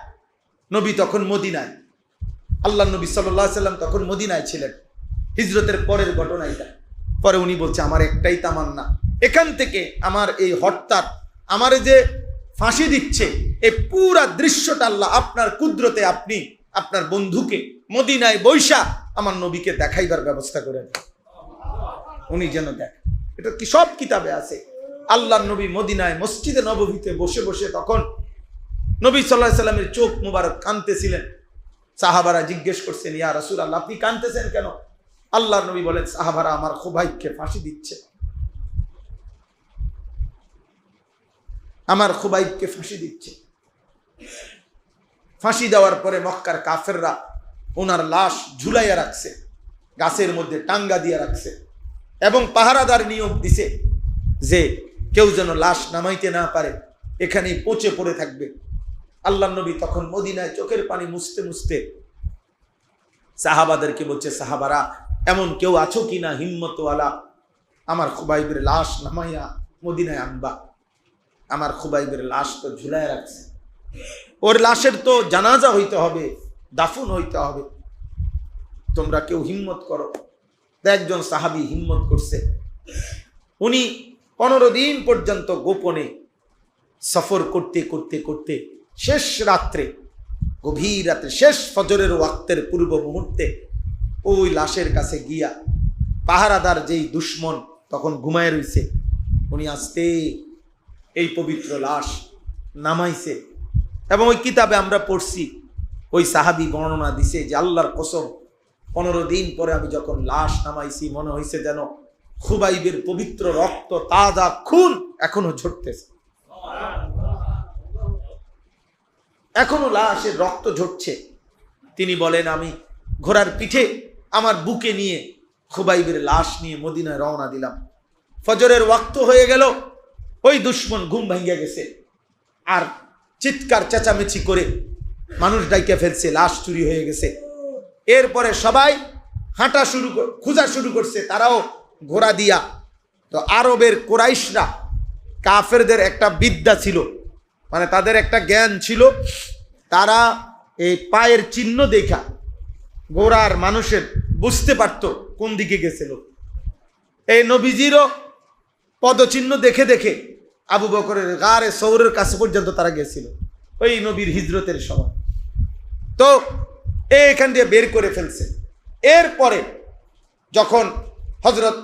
A: নবী তখন মদিনায়, আল্লাহ নবী সাল্লাল্লাহু আলাইহি সাল্লাম তখন মদিনায় ছিলেন। হিজরতের পরের ঘটনা এটা। পরে উনি বলছে, আমার একটাই তামান্না, এখান থেকে আমার এই হত্যার, আমার যে ফাঁসি দিচ্ছে, এই পুরা দৃশ্যটা আল্লাহ আপনার কুদরতে আপনি আপনার বন্ধুকে মদিনায় বৈশা আমার নবীকে দেখাইবার ব্যবস্থা করেন, উনি যেন দেখ। এটা কি সব কিতাবে আছে। আল্লাহর নবী মদিনায় মসজিদে নববীতে বসে বসে তখন নবী সাল্লাল্লাহু আলাইহি সাল্লামের চোখ মুবারক কাঁদতেছিলেন। সাহাবারা জিজ্ঞেস করছেন, ইয়া রাসূলুল্লাহ আপনি কাঁদতেছেন কেন? আল্লাহর নবী বলেন, সাহাবারা আমার খুবাইবকে ফাঁসি দিচ্ছে, আমার খুবাইবকে ফাঁসি দিচ্ছে। ফাঁসি দেওয়ার পরে মক্কার কাফেররা ওনার লাশ ঝুলাইয়া রাখছে, গাছের মধ্যে টাঙ্গা দিয়ে রাখছে, এবং পাহারাদার নিয়োগ দিছে যে কেউ যেন লাশ নামাইতে না পারে, এখানেই পচে পড়ে থাকবে। আল্লাহর নবী তখন মদিনায় চোখের পানি মুছতে মুছতে সাহাবাদেরকে বলছে, সাহাবারা এমন কেউ আছো কিনা হিম্মতওয়ালা, আমার খুবাইবের লাশ নামাইয়া মদিনায় আনবা। আমার খুবাইবের লাশ তো ঝুলায় রাখছে, ওর লাশের তো জানাজা হইতে হবে, দাফন হইতে হবে, তোমরা কেউ হিম্মত করো। একজন সাহাবী হিম্মত করছে, উনি 15 দিন পর্যন্ত গোপনে সফর করতে করতে করতে শেষ রাত্রে, গভীর রাতে, শেষ ফজরের ওয়াক্তের পূর্ব মুহূর্তে ওই লাশের কাছে গিয়া, পাহারাদার যেই দুশ্মন তখন ঘুমায় রইছে, উনি আস্তে এই পবিত্র লাশ নামাইছে। এবং ওই কিতাবে আমরা পড়ছি, ওই সাহাবী বর্ণনা দিছে যে আল্লাহর কসম 15 দিন পরে আমি যখন লাশ নামাইছি, মনে হয়েছে যেন খুবাইবের পবিত্র রক্ত, তাজা খুন এখনো ঝরতেছে, এখনো লাশের রক্ত ঝরছে। তিনি বলেন, আমি ঘোড়ার পিঠে আমার বুকে নিয়ে খুবাইবের লাশ নিয়ে মদিনায় রওনা দিলাম। ফজরের ওয়াক্ত হয়ে গেল, ওই দুশ্মন ঘুম ভেঙে গেছে, আর চিৎকার চেঁচামেচি করে মানুষ ডাইকে ফেলছে, লাশ চুরি হয়ে গেছে। এরপরে সবাই হাঁটা খোঁজা শুরু করছে, তারাও ঘোড়া দিয়া। তো আরবের কুরাইশরা, কাফেরদের একটা বিদ্যা ছিল, মানে তাদের একটা জ্ঞান ছিল, তারা এই পায়ের চিহ্ন দেখা ঘোড়ার মানুষের বুঝতে পারত কোন দিকে গেছিল। এই নবীজিরও পদচিহ্ন দেখে দেখে আবু বকরের গারে সৌরের কাছে পর্যন্ত তারা গেছিল ওই নবীর হিজরতের সময়। তো এখান দিয়ে বের করে ফেলছে। এরপরে যখন হজরত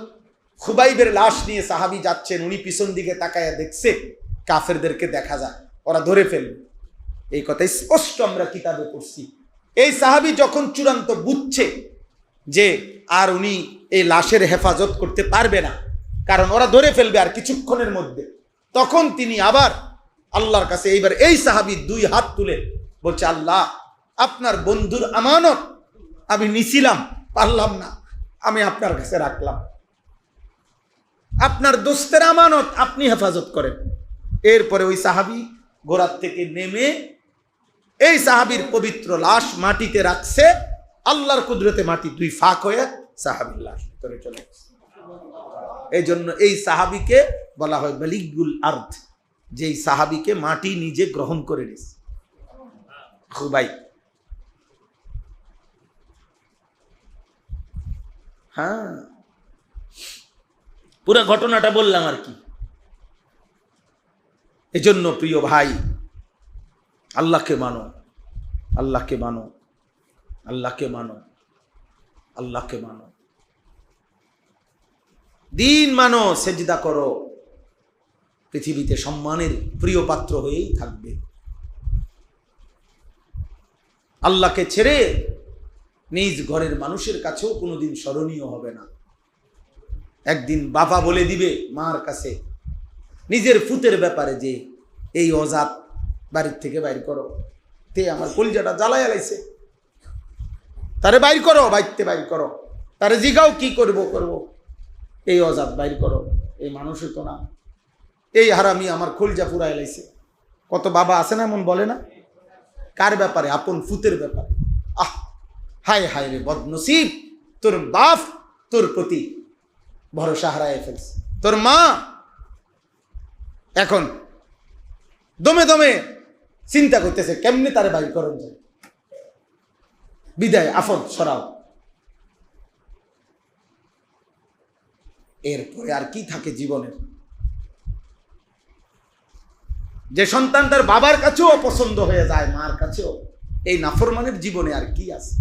A: খুবাইবের লাশ নিয়ে সাহাবী যাচ্ছেন, উনি পিছন দিকে তাকায়া দেখছে কাফেরদেরকে দেখা যায়, ওরা ধরে ফেলবে। এই কথা স্পষ্ট আমরা কিতাবে পড়ছি। এই সাহাবী যখন চূড়ান্ত বুঝছে যে আর উনি এই লাশের হেফাজত করতে পারবে না, কারণ ওরা ধরে ফেলবে আর কিছুক্ষণের মধ্যে, তখন তিনি আবার আল্লাহর কাছে, এইবার এই সাহাবী 2 হাত তুলে বলছে, আল্লাহ আপনার বন্ধুর আমানত আমি নিছিলাম, পারলাম না, আমি আপনার কাছে রাখলাম, আপনার দোস্তের আমানত আপনি হেফাজত করেন। এরপরে ওই সাহাবী ঘোড়ার থেকে নেমে এই সাহাবীর পবিত্র লাশ মাটিতে রাখছে, আল্লাহর কুদরতে মাটি 2 ফাঁক হয়ে সাহাবীর লাশ ভিতরে চলে গেছে। এই জন্য এই সাহাবীকে বলা হয় মালিকুল আরদ, যেই সাহাবীকে মাটি নিজে গ্রহণ করে নিয়েছে। খুবাই, হ্যাঁ, পুরো ঘটনাটা বললাম আর কি। এজন্য প্রিয় ভাই, আল্লাহকে মানো, আল্লাহকে মানো, আল্লাহকে মানো, আল্লাহকে মানো, দিন মানো, সেজদা করো, পৃথিবীতে সম্মানের প্রিয় পাত্র হয়েই থাকবে। আল্লাহকে ছেড়ে নিজ ঘরের মানুষের কাছেও কোনোদিন স্মরণীয় হবে না। একদিন বাবা বলে দিবে মার কাছে নিজের ফুতের ব্যাপারে যে এই অজাত বাড়ির থেকে বাইর করো, তে আমার কলিজাটা জ্বালায় লাইছে, তারে বাইর করো, বাইরতে বাইর করো, তারে জিগাও কি করব, এই অজাত বাইর করো, এই মানুষই তো না, এই হারামি আমার কলিজা পুরাই লাইছে। কত বাবা আছে না এমন বলে না? কার ব্যাপারে? আপন ফুতের ব্যাপারে। আহ, হায় হায় রে বদনসিব, তোর বাপ তোর প্রতি ভরসা হারায় ফেলছে, তোর মা এখন দমে দমে চিন্তা করতেছে কেমনে তারে বাইর করেন যায়, বিদায় আফদ সরাও। এরপরে আর কি থাকে জীবনের? যে সন্তান তার বাবার কাছেও অপছন্দ হয়ে যায়, মার কাছেও, এই নাফরমানের জীবনে আর কি আছে?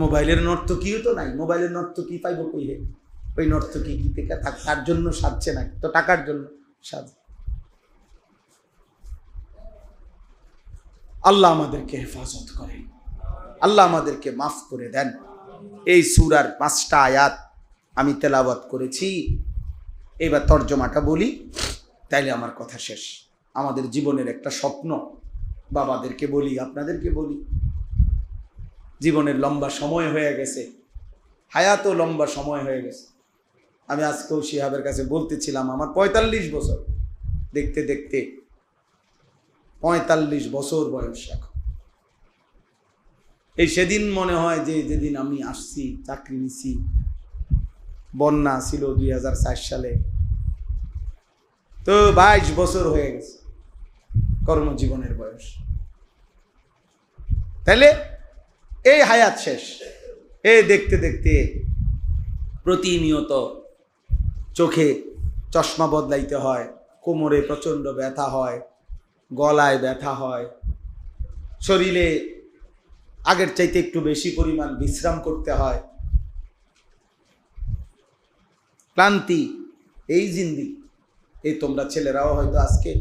A: মোবাইলের নর্তকীও তো নাই, মোবাইলের নর্তকী পাইব কইলে? ওই নর্তকী কি থেকে তার জন্য সাজছে না, তো টাকার জন্য সাজ। আল্লাহ আমাদেরকে হেফাজত করেন, আল্লাহ আমাদেরকে মাফ করে দেন। এই সূরার 5টা আয়াত আমি তেলাওয়াত করেছি, এবার তর্জমাটা বলি, তাইলে আমার কথা শেষ। আমাদের জীবনের একটা স্বপ্ন, বাবাদেরকে বলি, আপনাদেরকে বলি, জীবনের লম্বা সময় হয়ে গেছে, হায়াতও লম্বা সময় হয়ে গেছে। আমি আজকেও শিহাবের কাছে বলতেছিলাম, আমার 45 বছর, দেখতে দেখতে 45 বছর বয়স এখন। এই সেদিন মনে হয় যে যেদিন আমি আসছি, চাকরি নিছি, বন্যা ছিল 2004 সালে, তো 22 বছর হয়ে গেছে কর্মজীবনের বয়স। তাহলে এই হায়াত শেষ, এই দেখতে দেখতে প্রতিনিয়ত চোখে চশমা বদলাইতে হয়, কোমরে প্রচণ্ড ব্যথা হয়, গলায় ব্যথা হয়, শরীরে আগের চাইতে একটু বেশি পরিমাণ বিশ্রাম করতে হয়, ক্লান্তি, এই জিন্দিগি। এই তোমরা ছেলেরাও হয়তো আজকে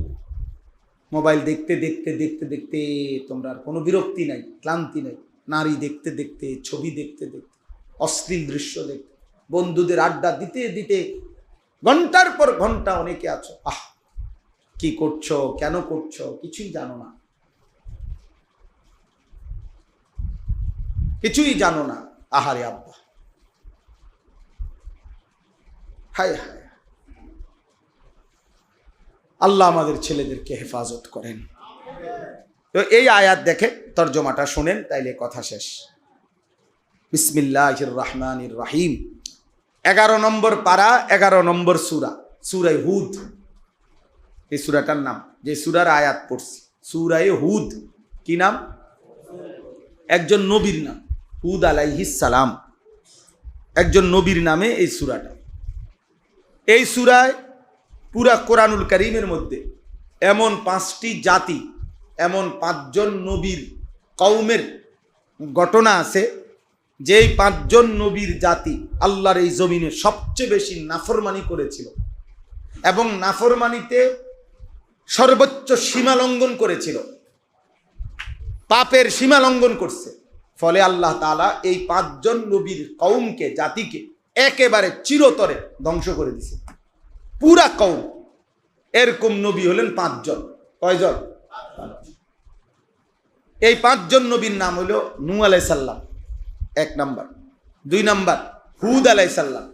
A: মোবাইল দেখতে দেখতে দেখতে দেখতে তোমরা আর কোনো বিরক্তি নাই, ক্লান্তি নাই, নারী দেখতে দেখতে, ছবি দেখতে দেখতে, অশ্লীল দৃশ্য দেখতে, বন্ধুদের আড্ডা দিতে দিতে ঘন্টার পর ঘন্টা অনেকে আছো, আহ কি করছো, কেন করছো, কিছুই জানো না, কিছুই জানো না। আহারে আব্বা, হায় হায়, আল্লাহ আমাদের ছেলেদেরকে হেফাজত করেন। তো এই আয়াত দেখে তর্জমাটা শুনেন, তাইলে কথা শেষ। বিসমিল্লাহির রহমানির রহিম। 11 নম্বর পারা, 11 নম্বর সূরা, সূরা হুদ। এই সূরাটার নাম, যে সূরার আয়াত পড়ছি, সূরা হুদ। কি নাম? একজন নবীর নাম, হুদ আলাইহিস সালাম, একজন নবীর নামে এই সূরাটা। এই সূরায় পুরা কোরআনুল কারীমের মধ্যে এমন 5টি জাতি, এমন 5 জন নবীর কওমের ঘটনা আছে, যেই 5 জন নবীর জাতি আল্লাহর এই জমিনে সবচেয়ে বেশি নাফরমানি করেছিল এবং নাফরমানিতে সর্বোচ্চ সীমা লঙ্ঘন করেছিল, পাপের সীমা লঙ্ঘন করছে। ফলে আল্লাহ তাআলা এই 5 জন নবীর কওমকে, জাতিকে একেবারে চিরতরে ধ্বংস করে দিয়েছে, পুরা কওম। এরকম নবী হলেন 5 জন। কয়জন? এই 5 জন নবীর নাম হলো নূহ আলাইহিস সালাম 1 নাম্বার, 2 নাম্বার হুদ আলাইহিস সালাম,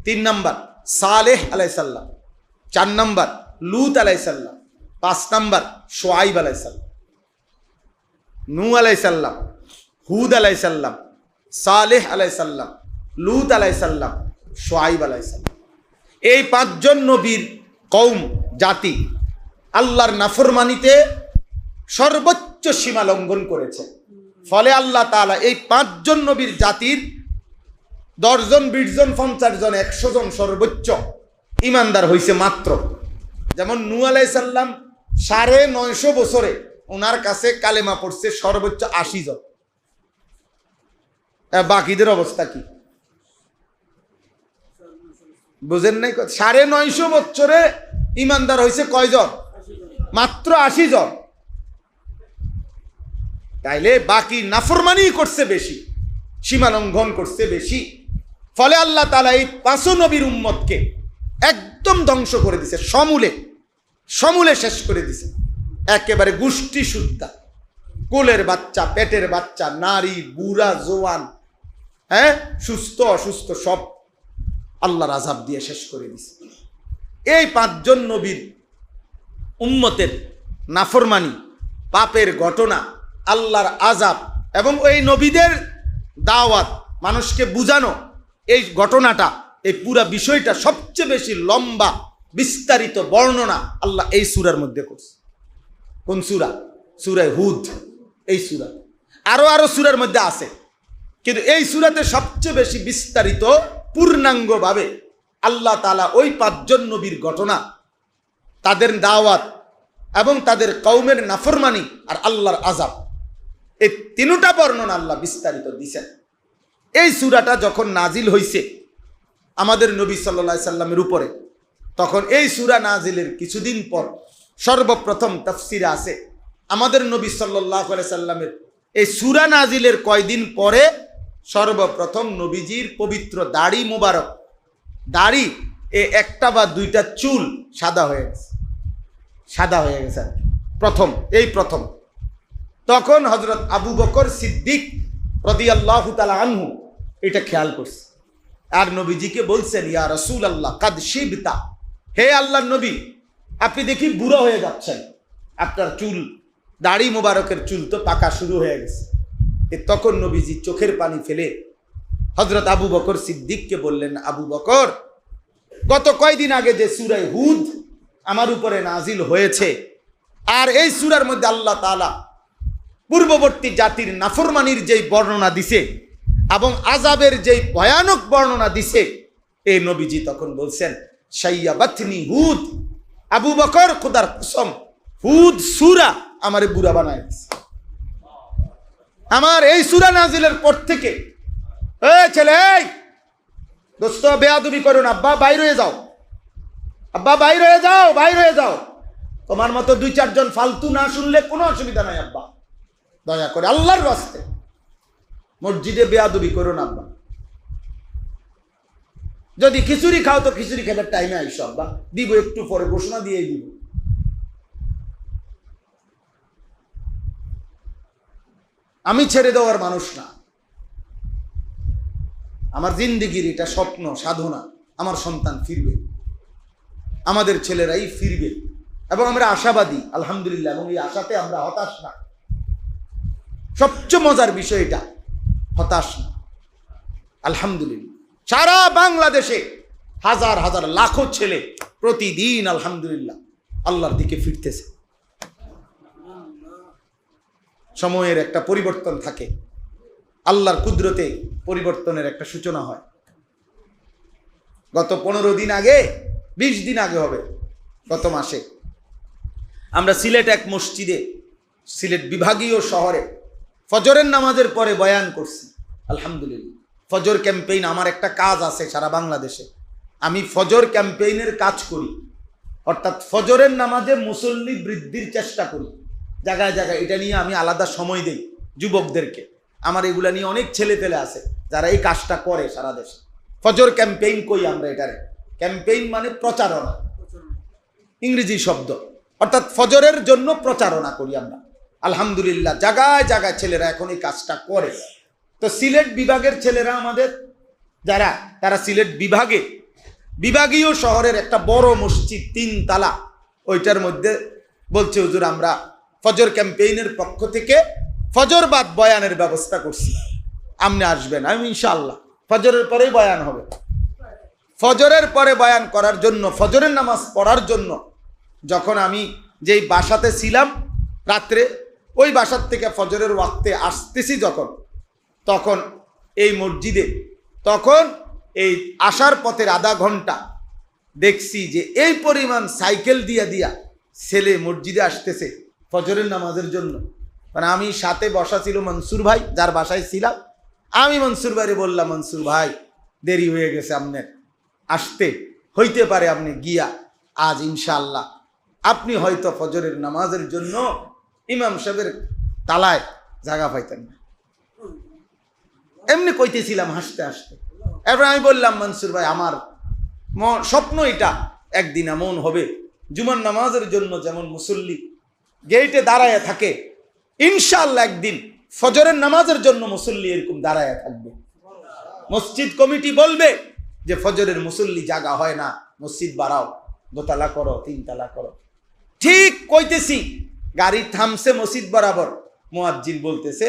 A: 3 নাম্বার সালেহ আলাইহিস সালাম, 4 নাম্বার লূত আলাইহিস সালাম, 5 নাম্বার শুআয়ব আলাইহিস সালাম। নূহ আলাইহিস সালাম, হুদ আলাইহিস সালাম, সালেহ আলাইহিস সালাম, লূত আলাইহিস সালাম, শুআয়ব আলাইহিস সালাম। এই 5 জন নবীর কওম, জাতি আল্লাহর নাফরমানিতে সর্বোচ্চ সীমা লঙ্ঘন করেছে। ফলে আল্লাহ তাআলা এই 5 জন নবীর জাতির 10 জন, 20 জন, 50 জন, 100 জন সর্বোচ্চ ইমানদার হয়েছে মাত্র। যেমন নূহ আলাইহিস সালাম 950 বছরে ওনার কাছে কালেমা পড়ছে সর্বোচ্চ 80 জন। বাকিদের অবস্থা কি বুঝেন নাই? 950 বছরে ইমানদার হয়েছে কয়জন? মাত্র 80 জন। তাইলে বাকি নাফরমানি করছে বেশি, সীমা লঙ্ঘন করছে বেশি। ফলে আল্লাহ তাআলা এই 5 নবীর উম্মতকে একদম ধ্বংস করে দিছে, সমূলে শেষ করে দিছে, একেবারে গোষ্ঠী শুদ্ধা। কোলের বাচ্চা, পেটের বাচ্চা, নারী, বুড়া, জোয়ান, সুস্থ অসুস্থ সব আল্লাহর আযাব দিয়ে শেষ করে দিছে। এই 5 জন নবীর উম্মতের নাফরমানি, পাপের ঘটনা, আল্লাহর আযাব এবং ওই নবীদের দাওয়াত, মানুষকে বুঝানো, এই ঘটনাটা, এই পুরা বিষয়টা সবচেয়ে বেশি লম্বা বিস্তারিত বর্ণনা আল্লাহ এই সূরার মধ্যে করছে। কোন সূরা? সূরা হুদ। এই সূরা আরো সূরার মধ্যে আছে, কিন্তু এই সূরাতে সবচেয়ে বেশি বিস্তারিত পূর্ণাঙ্গভাবে আল্লাহ তাআলা ওই 5 জন নবীর ঘটনা, তাদের দাওয়াত এবং তাদের কওমের নাফরমানি আর আল্লাহর আযাব, এই তিনটা বর্ণনা আল্লাহ বিস্তারিত দিয়েছেন। এই সূরাটা যখন নাজিল হয়েছে আমাদের নবী সাল্লাল্লাহু আলাইহি সাল্লামের উপরে, তখন এই সূরা নাজিলের কিছুদিন পর সর্বপ্রথম তাফসিরে আছে আমাদের নবী সাল্লাল্লাহু আলাইহি সাল্লামের এই সূরা নাজিলের কয়দিন পরে সর্বপ্রথম নবীজির পবিত্র দাড়ি মুবারক, দাড়ি একটা বা দুইটা চুল সাদা হয়ে গেছে প্রথম। তখন হযরত আবু বকর সিদ্দিক রাদিয়াল্লাহু তাআলা আনহু এটা খেয়াল করছে, আর নবীজিকে বলছেন, ইয়া রাসূলুল্লাহ কাদ শিবতা, হে আল্লাহর নবী আপনি দেখি বুড়ো হয়ে যাচ্ছেন, আপনার চুল, দাড়ি মোবারকের চুল তো পাকা শুরু হয়ে গেছে। তখন নবীজি চোখের পানি ফেলে হযরত আবু বকর সিদ্দিককে বললেন, আবু বকর, গত কয়দিন আগে যে সূরা হুদ আমার উপরে নাজিল হয়েছে, আর এই সূরার মধ্যে আল্লাহ তাআলা পূর্ববর্তী জাতির নাফরমানির যেই বর্ণনা দিছে এবং আযাবের যেই ভয়ানক বর্ণনা দিছে, এই নবীজি তখন বলছেন, শাইয়াবাতনি হুদ, আবু বকর খোদার কসম, হুদ সূরা আমারে বুড়া বানায় দিছে। আমার এই সূরা নাজিলের পর থেকে, এই ছেলে, এই দোস্ত বেয়াদবি করো না, আব্বা বাইরে হয়ে যাও, আব্বা বাইরে হয়ে যাও, তোমার মতো 2-4 জন ফালতু না শুনলে কোনো অসুবিধা নাই আব্বা, দয়া করে আল্লাহর রাস্তে মসজিদে বেয়াদবি করো না আব্বা, যদি খিচুড়ি খাও তো খিচুড়ি খেতে টাইমে আইসো আব্বা, দিব একটু পরে, ঘোষণা দিয়ে দিব। আমি ছেড়ে দেওয়ার মানুষ না, আমার জিন্দেগির এটা স্বপ্ন, সাধনা, আমার সন্তান ফিরবে, আমাদের ছেলেরাই ফিরবে, এবং আমরা আশাবাদী আলহামদুলিল্লাহ, এবং এই আশাতে আমরা হতাশ না। সবচেয়ে মজার বিষয় এটা, হতাশ না, আলহামদুলিল্লাহ। সারা বাংলাদেশে হাজার হাজার লাখো ছেলে প্রতিদিন আলহামদুলিল্লাহ আল্লাহর দিকে ফিরতেছে। সময়ের একটা পরিবর্তন থাকে, আল্লাহর কুদরতে পরিবর্তনের একটা সূচনা হয়। গত 15 দিন আগে, 20 দিন আগে হবে, গত মাসে আমরা সিলেট এক মসজিদে, সিলেট বিভাগীয় শহরে ফজরের নামাজের পরে বয়ান করছি। আলহামদুলিল্লাহ, ফজর ক্যাম্পেইন আমার একটা কাজ আছে সারা বাংলাদেশে, আমি ফজর ক্যাম্পেইনের কাজ করি, অর্থাৎ ফজরের নামাজে মুসল্লি বৃদ্ধির চেষ্টা করি জায়গায় জায়গায়। এটা নিয়ে আমি আলাদা সময় দেই যুবকদেরকে, আমার এগুলা নিয়ে অনেক ছেলে পেলে আছে যারা এই কাজটা করে সারা দেশে। ফজর ক্যাম্পেইন কই আমরা, এটারে ক্যাম্পেইন মানে প্রচারণা, ইংরেজি শব্দ, অর্থাৎ ফজরের জন্য প্রচারণা করি আমরা। আলহামদুলিল্লাহ জায়গায় জায়গায় ছেলেরা এখন এই কাজটা করে। তো সিলেট বিভাগের ছেলেরা আমাদের যারা, তারা সিলেট বিভাগীয় শহরের একটা বড় মসজিদ 3 তালা, ওইটার মধ্যে বলছে, হুজুর আমরা ফজর ক্যাম্পেইনের পক্ষ থেকে ফজর বাদ বয়ানের ব্যবস্থা করছি, আপনি আসবেন। আমি ইনশাআল্লাহ ফজরের পরেই বয়ান হবে। ফজরের পরে বয়ান করার জন্য, ফজরের নামাজ পড়ার জন্য যখন আমি যেই বাসাতে ছিলাম রাত্রে, ওই বাসার থেকে ফজরের ওয়াক্তে আসতেছি তখন এই মসজিদে, তখন এই আসার পথের আধা ঘন্টা দেখছি যে এই পরিমাণ সাইকেল দিয়া ছেলে মসজিদে আসতেছে ফজরের নামাজের জন্য। মানে আমি সাথে বসা ছিল মনসুর ভাই, যার বাসায় ছিলাম। আমি মনসুর ভাইরে বললাম, মনসুর ভাই দেরি হয়ে গেছে আপনার আসতে, হইতে পারে আপনি গিয়া আজ ইনশাআল্লাহ আপনি হয়তো ফজরের নামাজের জন্য ইমাম সাহেবের তালায় জায়গা পাইতেন না। এমনি কইতেছিলাম হাসতে হাসতে, এবার আমি বললাম, মনসুর ভাই, আমার স্বপ্ন এটা, একদিন এমন হবে জুমার নামাজের জন্য যেমন মুসল্লি গেটে দাঁড়ায় থাকে, ইনশাআল্লাহ একদিন ফজরের নামাজের জন্য মুসল্লি এরকম দাঁড়ায় থাকবে। মসজিদ কমিটি বলবে যে ফজরের মুসল্লি জায়গা হয় না, মসজিদ বাড়াও, দোতলা করো, তিনতলা করো। ঠিক কইতেছি, গাড়ি থামছে মসজিদ বরাবর, মুয়াজ্জিন বলতেছে,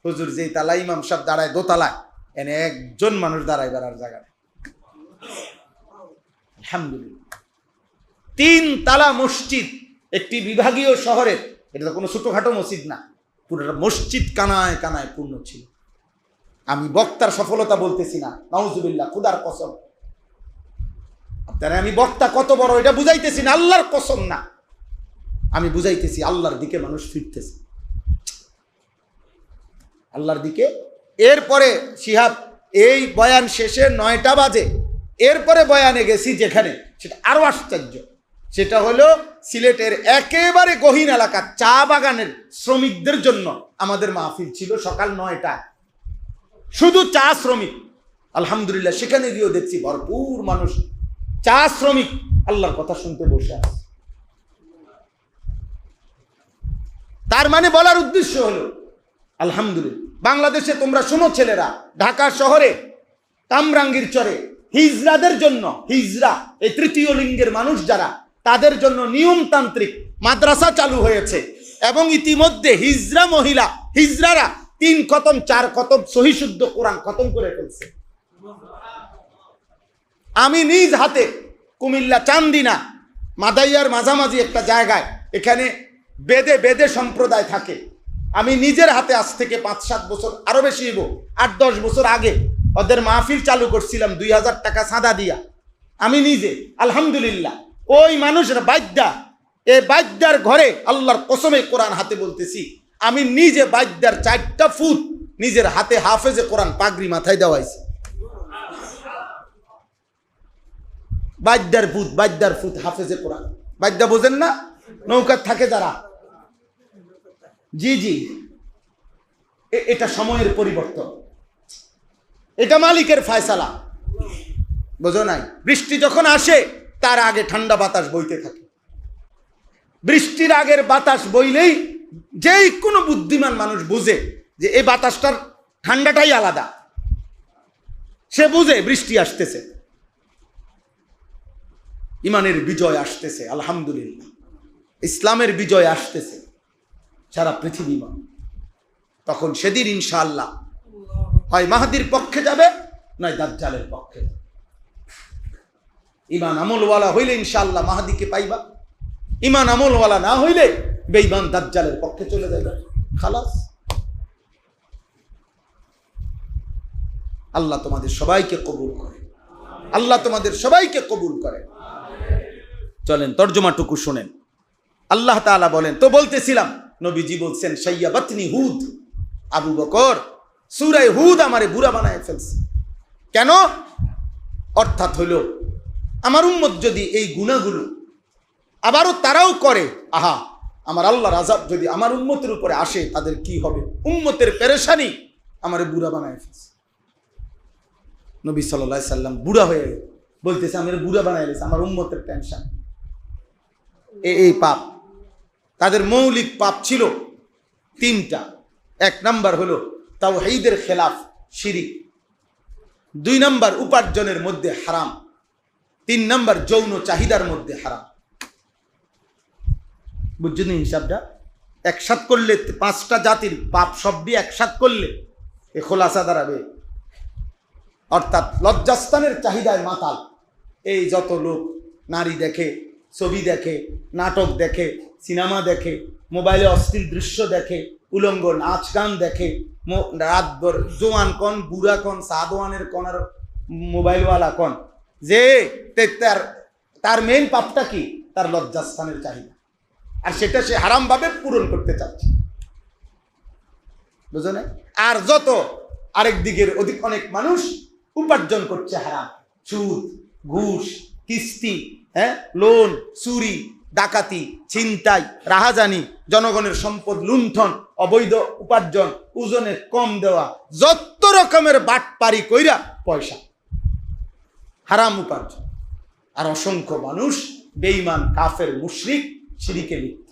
A: হুজুর যেই তালা ইমাম সাহেব দাঁড়ায় দোতলায়, এনে একজন মানুষ দাঁড়ায় বেড়ার জায়গা নেই। আলহামদুলিল্লাহ, 3 তালা মসজিদ একটি বিভাগীয় শহরের, এটা তো কোনো ছোটখাটো মসজিদ না, পুরোটা মসজিদ কানায় কানায় পূর্ণ ছিল। আমি বক্তার সফলতা বলতেছি না, নাউজুবিল্লাহ, খুদার কসম। আপনারা আমি বক্তা কত বড় এটা বুঝাইতেছি না, আল্লাহর কসম না, আমি বুঝাইতেছি আল্লাহর দিকে মানুষ ফিরতেছে, আল্লাহর দিকে। এরপরে শিহাব এই বয়ান শেষে 9টা বাজে, এরপরে বয়ানে গেছি যেখানে, সেটা আরো আশ্চর্য। সেটা হলো সিলেটের একেবারে গহীন এলাকা চা বাগানের শ্রমিকদের জন্য আমাদের মাহফিল ছিল সকাল 9টায়, শুধু চা শ্রমিক। আলহামদুলিল্লাহ, সেখানে গিয়েও দেখছি ভরপুর মানুষ চা শ্রমিক আল্লাহর কথা শুনতে বসে আছে। তার মানে বলার উদ্দেশ্য হলো, আলহামদুলিল্লাহ, বাংলাদেশে তোমরা শোনো ছেলেরা, ঢাকা শহরে কামরাঙ্গীর চরে হিজড়াদের জন্য, হিজড়া এই তৃতীয় লিঙ্গের মানুষ যারা, তাদের জন্য নিয়মতান্ত্রিক মাদ্রাসা চালু হয়েছে এবং ইতিমধ্যে হিজড়া মহিলা, হিজড়ারা 3 খতম 4 খতম সহিশুদ্ধ কোরআন খতম করে ফেলছে। আমি নিজ হাতে কুমিল্লা চান্দিনা মাদাইয়ার মাঝামাঝি একটা জায়গায়, এখানে বেদে বেদে সম্প্রদায় থাকে, আমি নিজের হাতে আজ থেকে 5-7 বছর, আরো বেশি হইব, 8-10 বছর আগে ওদের মাহফিল চালু করছিলাম 2000 টাকা চাঁদা দিয়া। আমি নিজে, আলহামদুলিল্লাহ, ওই মানুষের বাদ্যা, এই বাদ্যার ঘরে আল্লাহর কসমে কোরআন হাতে বলতেছি, আমি নিজে বাদ্যার 4টা ফুট নিজের হাতে হাফেজে কোরআন পাগড়ি মাথায় দেওয়াইছি। বাদ্যার ফুট হাফেজে কোরআন। বাদ্যা বোঝেন না, নৌকার থাকে যারা, জি জি, এটা সময়ের পরিবর্তন, এটা মালিকের ফয়সালা, বোঝো নাই? বৃষ্টি যখন আসে তার আগে ঠান্ডা বাতাস বইতে থাকে, বৃষ্টির আগের বাতাস বইলেই যেই কোনো বুদ্ধিমান মানুষ বুঝে যে এই বাতাসটার ঠান্ডাটাই আলাদা, সে বুঝে বৃষ্টি আসতেছে, ইমানের বিজয় আসতেছে, আলহামদুলিল্লাহ, ইসলামের বিজয় আসতেছে সারা পৃথিবী। তখন সেদিন ইনশাআল্লাহ হয় মাহদির পক্ষে যাবে, নয় দাজ্জালের পক্ষে। ইমান আমলওয়ালা হইলে ইনশাআল্লাহ মাহদিকে পাইবা, ইমান আমলওয়ালা না হইলে বেঈমান দাজ্জালের পক্ষে চলে যাবে, খালাস। আল্লাহ তোমাদের সবাইকে কবুল করে, আল্লাহ তোমাদের সবাইকে কবুল করে। চলেন তর্জমাটুকু শুনেন। আল্লাহ তাআলা বলেন, তো বলতেছিলাম নবীজি বলছেন, শাইয়াবাতনি হুদ, আবু বকর সূরা হুদ আমারে বুড়া বানায় ফেলছে। কেন? অর্থাৎ হইল আমার উম্মত যদি এই গুনাহগুলো আবারও তারাও করে, আহা, আমার আল্লাহর আযাব যদি আমার উম্মতের উপরে আসে তাদের কি হবে? উম্মতের পেরেশানি আমারে বুড়া বানায় ফেলছে। নবী সাল্লাল্লাহু আলাইহি সাল্লাম বুড়া হয়ে বলতেছে, আমার বুড়া বানায় ফেলছে, আমার উম্মতের টেনশন। এই পাপ, তাদের মৌলিক পাপ ছিল 3টা। 1 নাম্বার হলো তাওহীদের খেলাফ, শিরিক। 2 নাম্বার উপার্জনের মধ্যে হারাম। 3 নাম্বার যৌন চাহিদার মধ্যে হারাম। বুঝছেন হিসাবটা? একসাথ করলে 5টা জাতির পাপ সবই একসাথ করলে এ খোলাসা দাঁড়াবে। অর্থাৎ লজ্জাস্থানের চাহিদায় মাতাল এই যত লোক নারী দেখে, ছবি দেখে, নাটক দেখে, সিনেমা দেখে, মোবাইলে অশ্লীল দৃশ্য দেখে, উলঙ্গ নাচ গান দেখে, রাতভর জোয়ান কন, বুড়া কন, সাদওয়ানের কন আর মোবাইলওয়ালা কন, যে তার মেইন পাপটা কি? তার লজ্জাস্থানের চাহিদা, আর সেটা সে হারামভাবে পূরণ করতে চাচ্ছে, বুঝো না? আর যত আরেক দিকের অনেক মানুষ উপার্জন করছে হারাম, সুদ, ঘুষ, কিস্তি, লোন, চুরি, ডাকাতি, ছিনতাই, রাহাজানি, জনগণের সম্পদ লুণ্ঠন, অবৈধ উপার্জন, ওজনে কম দেওয়া, যত রকমের বাটপারি কইরা পয়সা, হারাম উপার্জন। আর অসংখ্য মানুষ বেঈমান, কাফের, মুশরিক, শিরিকে লিপ্ত।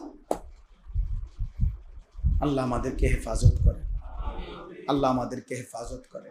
A: আল্লাহ আমাদেরকে হেফাজত করে, আল্লাহ আমাদেরকে হেফাজত করে।